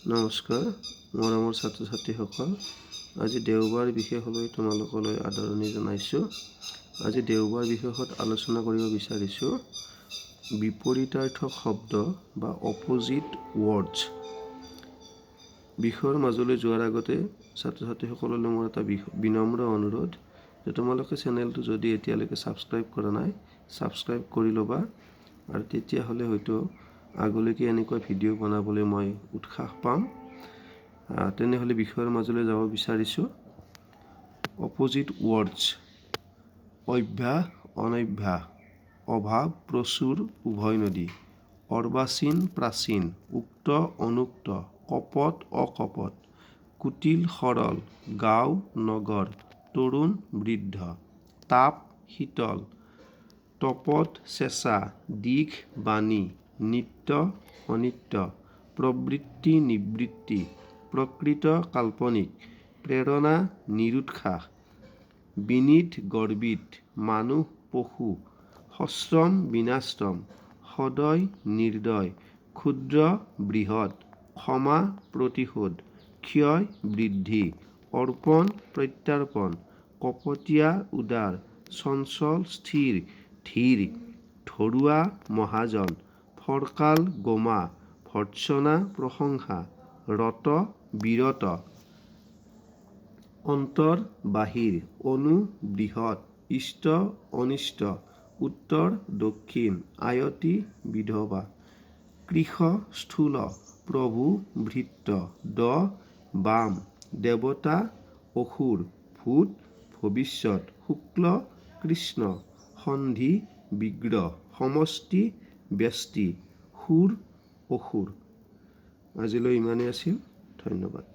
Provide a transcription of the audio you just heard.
নমস্কাৰ মৰমৰ ছাত্ৰ ছাত্ৰীসকল, আজি দেওবাৰ বিশেষলৈ তোমালোকলৈ আদৰণি জনাইছোঁ। আজি দেওবাৰ বিশেষত আলোচনা কৰিব বিচাৰিছোঁ বিপৰীতাৰ্থ শব্দ বা অপজিট ৱৰ্ডছ। বিষয়ৰ মাজলৈ যোৱাৰ আগতে ছাত্ৰ ছাত্ৰীসকললৈ মোৰ এটা বিনম্ৰ অনুৰোধ যে তোমালোকে চেনেলটো যদি এতিয়ালৈকে ছাবস্ক্ৰাইব কৰা নাই, ছাবস্ক্ৰাইব কৰি ল'বা, আৰু তেতিয়াহ'লে হয়তো আগলৈকে এনেকুৱা ভিডিঅ' বনাবলৈ মই উৎসাহ পাম। তেনেহ'লে বিষয়ৰ মাজলৈ যাব বিচাৰিছোঁ। অপজিট ৱৰ্ডছ: অভ্যাস, অনভ্যাস, অভাৱ, প্ৰচুৰ, উভৈনদী, অৰ্বাচীন, প্ৰাচীন, উক্ত, অনুক্ত, কপট, অকপট, কুটিল, সৰল, গাঁও, নগৰ, তৰুণ, বৃদ্ধ, তাপ, শীতল, তপত, চেঁচা, দিশ, বাণী, নিত্য, অনিত্য, প্ৰবৃত্তি, নিবৃত্তি, প্ৰকৃত, কাল্পনিক, প্ৰেৰণা, নিৰুৎসাহ, বিনীত, গৰ্বিত, মানুহ, পশু, সশ্ৰম, বিনাশ্ৰম, সদয়, নিৰ্দয়, ক্ষুদ্ৰ, বৃহৎ, ক্ষমা, প্ৰতিশোধ, ক্ষয়, বৃদ্ধি, অৰ্পণ, প্ৰত্যাৰ্পণ, কপটীয়া, উদাৰ, চঞ্চল, স্থিৰ, ধীৰ, ধৰুৱা, মহাজন, ফৰকাল, গোমা, ভৰ্ৎসনা, প্ৰশংসা, ৰত, বিৰত, অন্তৰ, বাহিৰ, অনু, বৃহৎ, ইষ্ট, অনিষ্ট, উত্তৰ, দক্ষিণ, আয়তী, বিধৱা, কৃশ, স্থূল, প্ৰভু, ভৃত্য, দ, বাম, দেৱতা, অসুৰ, ভূত, ভৱিষ্যৎ, শুক্ল, কৃষ্ণ, সন্ধি, বিগ্ৰহ, সমষ্টি, ব্যষ্টি, সুৰ, অসুৰ। আজিলৈ ইমানেই আছিল। ধন্যবাদ।